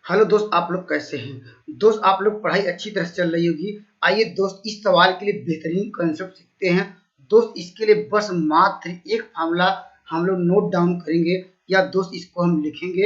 Hello दोस्त, आप लोग कैसे हैं। दोस्त आप लोग पढ़ाई अच्छी तरह से चल रही होगी। आइए दोस्त इस सवाल के लिए बेहतरीन कंसेप्ट सीखते हैं। दोस्त इसके लिए बस मात्र एक फार्मूला हम लोग नोट डाउन करेंगे, या दोस्त इसको हम लिखेंगे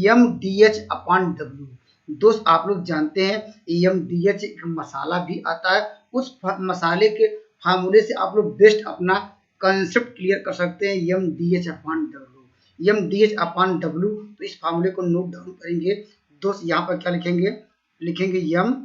M D H upon W. दोस्त आप लोग जानते हैं एम डी एच एक मसाला भी आता है। उस मसाले के फार्मूले से आप लोग बेस्ट अपना कंसेप्ट क्लियर कर सकते हैं। M D H upon W, M D H upon W. तो इस फार्मूले को नोट डाउन करेंगे। दोस्त यहाँ पर क्या लिखेंगे, लिखेंगे यम,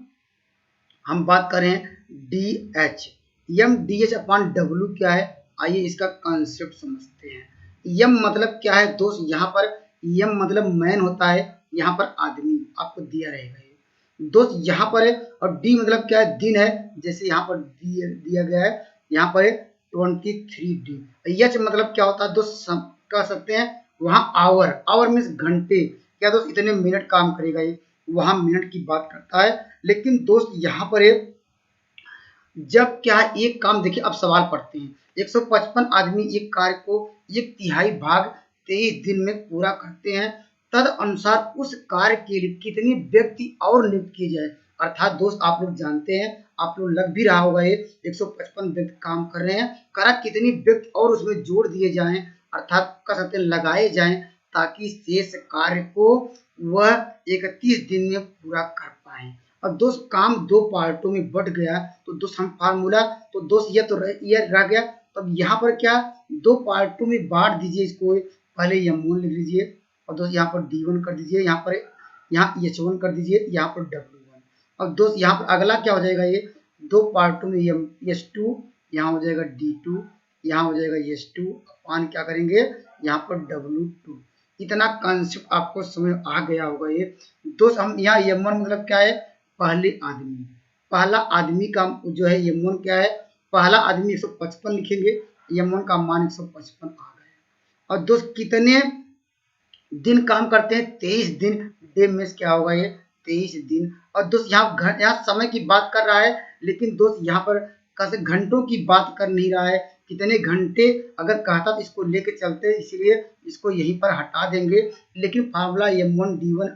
हम बात करें D H. M D H upon W क्या है, आइए इसका कॉन्सेप्ट समझते हैं। यम मतलब क्या है दोस्त, यहाँ पर यम मतलब मैन होता है, यहाँ पर आदमी आपको दिया रहेगा ये दोस्त यहाँ पर है। और डी मतलब क्या है, दिन है, जैसे यहाँ पर दिया गया है, यहाँ पर 23D। एच मतलब क्या होता है दोस्त, कह सकते हैं वहां आवर, आवर मीन्स घंटे। क्या दोस्त इतने मिनट काम करेगा ये, वहां मिनट की बात करता है। लेकिन दोस्त यहाँ पर जब क्या एक काम, देखिए अब सवाल पढ़ते हैं। 155 आदमी एक कार्य को 1/3 भाग 23 दिन में पूरा करते हैं। तद अनुसार उस कार्य के लिए कितने व्यक्ति और नियुक्त किए जाए। अर्थात दोस्त आप लोग जानते हैं, आप लोग लग भी रहा होगा ये 155 व्यक्ति काम कर रहे हैं, करा कितने व्यक्ति और उसमें जोड़ दिए जाएं, अर्थात कह सकते हैं लगाए जाएं, ताकि शेष कार्य को वह 31 दिन में पूरा कर पाए। अब दोस्त काम दो पार्टों में बट गया, तो दोस्त हम फार्मूला, तो दोस्त ये रह गया। तब यहाँ पर क्या, दो पार्टों में बांट दीजिए इसको। पहले M1 लिख लीजिए, और दोस्त यहाँ पर D1 कर दीजिए, यहाँ H1 कर दीजिए, यहाँ पर W1। अब दोस्त यहाँ पर अगला क्या हो जाएगा, ये दो पार्टों में S2, यहाँ हो जाएगा D2, यहाँ हो जाएगा S2 अपान क्या करेंगे, यहाँ पर W2। इतना कॉन्सेप्ट आपको समझ आ गया होगा ये दोस्त। हम यहाँ M1 मतलब क्या है, पहले आदमी, पहला आदमी का जो है M1 क्या है, पहला आदमी 155 लिखेंगे, M1 का मान 155 आ गया। और दोस्त कितने दिन काम करते हैं, 23 दिन। डे में क्या होगा ये 23 दिन। और दोस्त यहाँ समय की बात कर रहा है, लेकिन दोस्त यहाँ पर कैसे घंटों की बात कर नहीं रहा है। कितने घंटे अगर कहता तो इसको लेके चलते, इसीलिए इसको यहीं पर हटा देंगे। लेकिन formula M1 D1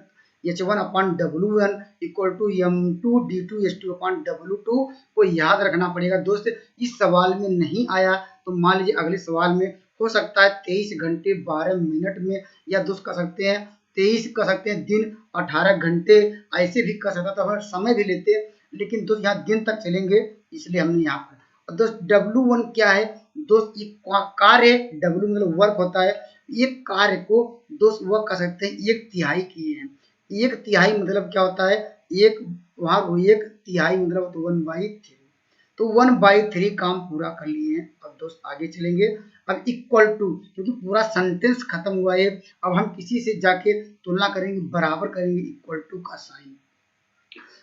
H1 upon W1 equal to M2 D2 H2 upon W2 को याद रखना पड़ेगा दोस्त। इस सवाल में नहीं आया तो मान लीजिए अगले सवाल में हो सकता है 23 घंटे 12 मिनट में, या दोस्त कह सकते हैं 23 कह सकते हैं दिन 18 घंटे, ऐसे भी कह सकता था, समय भी लेते। लेकिन दोस्त यहाँ दिन तक चलेंगे, इसलिए हमने यहाँ पर। दोस्त W1 क्या है दोस्त, ये कार्य, W मतलब वर्क होता है। ये कार्य को दोस्त वह कह सकते हैं 1/3 किए हैं। 1/3 मतलब क्या होता है, एक वहां 1/3 मतलब तो 1/3, तो 1/3 काम पूरा कर लिए हैं। अब दोस्त आगे चलेंगे। अब इक्वल टू, क्योंकि पूरा सेंटेंस खत्म हुआ है, अब हम किसी से जाके तुलना करेंगे, बराबर करेंगे इक्वल टू का साइन।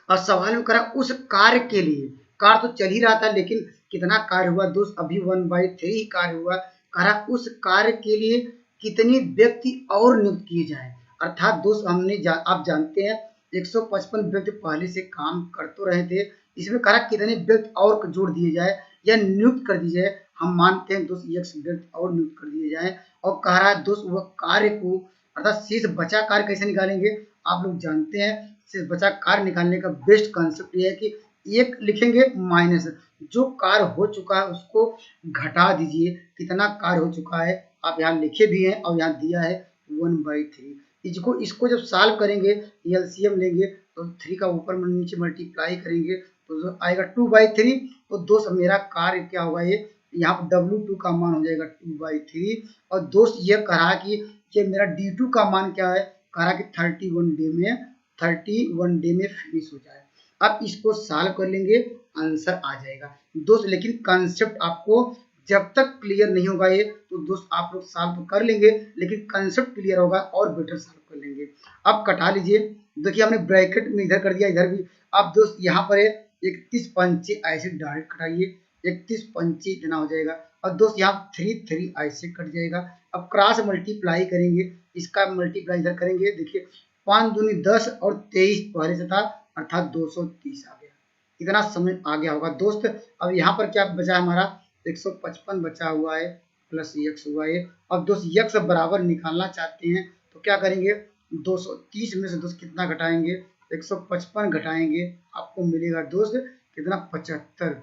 और सवाल में करा उस कार्य के लिए, कार्य तो चल ही रहा था, लेकिन कितना कार्य हुआ दोस्त, अभी 1/3 ही कार्य हुआ। करा उस कार्य के लिए कितने व्यक्ति और नियुक्त किए जाए। अर्थात दोस्त आप जानते हैं 155 व्यक्ति पहले से काम कर तो रहे थे, इसमें कहा कितने व्यक्ति और जोड़ दिए जाए या नियुक्त कर दिए जाए। हम मानते हैं दोस्त एक व्यक्ति और नियुक्त कर दिए जाए। और कह रहा है दोस्त वह कार्य को, अर्थात शेष बचा कार्य कैसे निकालेंगे, आप लोग जानते हैं शेष बचा कार्य निकालने का बेस्ट कॉन्सेप्ट ये है कि एक लिखेंगे माइनस, जो कार्य हो चुका है उसको घटा दीजिए। कितना कार्य हो चुका है आप यहाँ लिखे भी हैं, और यहाँ दिया है 1/3। इसको जब सॉल्व करेंगे, एलसीएम लेंगे, तो 3 का ऊपर नीचे मल्टीप्लाई करेंगे तो आएगा 2/3। तो दोस्त मेरा कार्य क्या होगा, ये यहाँ पर W2 का मान हो जाएगा 2/3। और दोस्त ये कहा कि ये मेरा D2 का मान क्या है, कहा कि 31 डे में फिनिश हो जाए। अब इसको सॉल्व कर लेंगे, आंसर आ जाएगा दोस्त। लेकिन कंसेप्ट आपको जब तक क्लियर नहीं होगा ये, तो दोस्त आप लोग सॉल्व तो कर लेंगे, लेकिन कंसेप्ट क्लियर होगा और बेटर सॉल्व कर लेंगे। अब कटा लीजिए, देखिए हमने ब्रैकेट में इधर कर दिया, इधर भी। अब दोस्त यहाँ पर 31 पंचे ऐसे डायरेक्ट कटाइए, 31 पंचे इतना हो जाएगा। और दोस्त यहाँ 3 ऐसे कट जाएगा। अब क्रॉस मल्टीप्लाई करेंगे, इसका मल्टीप्लाई इधर करेंगे, देखिए 5 दूनी 10 और 23 पहले से था, अर्थात 230 आ गया। इतना समझ आ गया होगा दोस्त। अब यहाँ पर क्या बचा हमारा, 155 बचा हुआ है, प्लस x हुआ है। अब दोस्त x बराबर निकालना चाहते हैं तो क्या करेंगे, 230 में से दोस्त कितना घटाएंगे, 155 घटाएंगे, आपको मिलेगा दोस्त कितना, 75।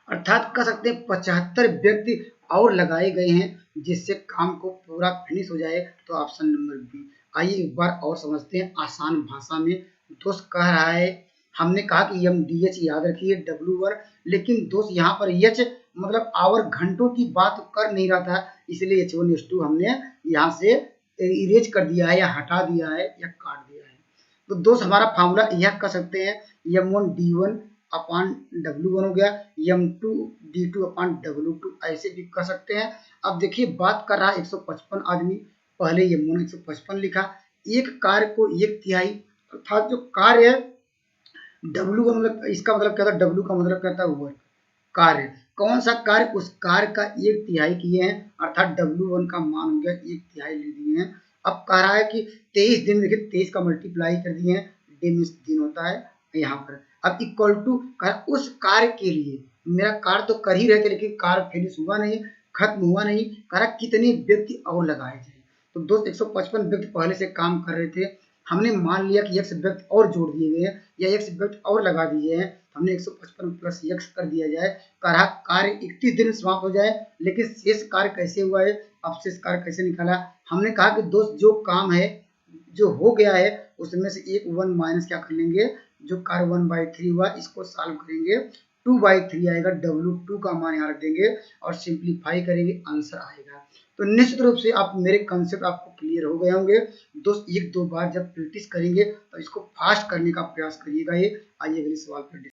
अर्थात कह सकते हैं 75 व्यक्ति और लगाए गए हैं जिससे काम को पूरा फिनिश हो जाए। तो ऑप्शन नंबर बी। आइए एक बार और समझते हैं आसान भाषा में। दोस्त कह रहा है, हमने कहा कि MDH याद रखिए W1, लेकिन दोस्त यहाँ पर H मतलब आवर घंटों की बात कर नहीं रहा था, इसलिए H1H2 हमने यहाँ से इरेज कर दिया है या हटा दिया है या काट दिया है। तो दोस्त हमारा फार्मूला यह कह सकते हैं M1D1 अपान W1 हो गया, M2D2 अपान W2 ऐसे भी कर सकते हैं। अब देखिए बात कर रहा है 155 आदमी, पहले M1 155 लिखा, एक कार्य को एक तिहाई, अर्थात जो कार्य है W1 मतलब इसका मतलब क्या था, W का मतलब क्या था, वर्क, कार्य, कौन सा कार्य, उस कार्य का एक तिहाई किए हैं, अर्थात W1 का मान हो गया एक तिहाई ले दिए हैं। अब कह रहा है कि 23 दिन, देखिए 23 का मल्टीप्लाई कर दिए हैं, डे मीन्स दिन होता है यहाँ पर। अब इक्वल टू उस कार्य के लिए, मेरा कार्य तो कर ही रहे थे लेकिन कार्य फिनिश हुआ नहीं, खत्म हुआ नहीं, कह रहा कितने व्यक्ति और लगाए जाए। तो दोस्त 155 व्यक्ति पहले से काम कर रहे थे, हमने मान लिया कि x व्यक्ति और जोड़ दिए गए हैं या x व्यक्ति और लगा दिए हैं, हमने 155 प्लस x कर दिया जाए, कहा कार्य 31 दिन समाप्त हो जाए। लेकिन शेष कार्य कैसे हुआ है, अब शेष कार्य कैसे निकाला, हमने कहा कि दोस्त जो काम है जो हो गया है उसमें से एक 1 माइनस क्या कर लेंगे, जो कार्य 1/3 हुआ इसको सॉल्व करेंगे, 2/3 आएगा, W2 का मान यहाँ रख देंगे और सिंप्लीफाई करेंगे, आंसर आएगा। तो निश्चित रूप से आप मेरे कंसेप्ट आपको क्लियर हो गए होंगे दोस्त। एक दो बार जब प्रैक्टिस करेंगे तो इसको फास्ट करने का प्रयास करिएगा। ये आइए अगले सवाल पर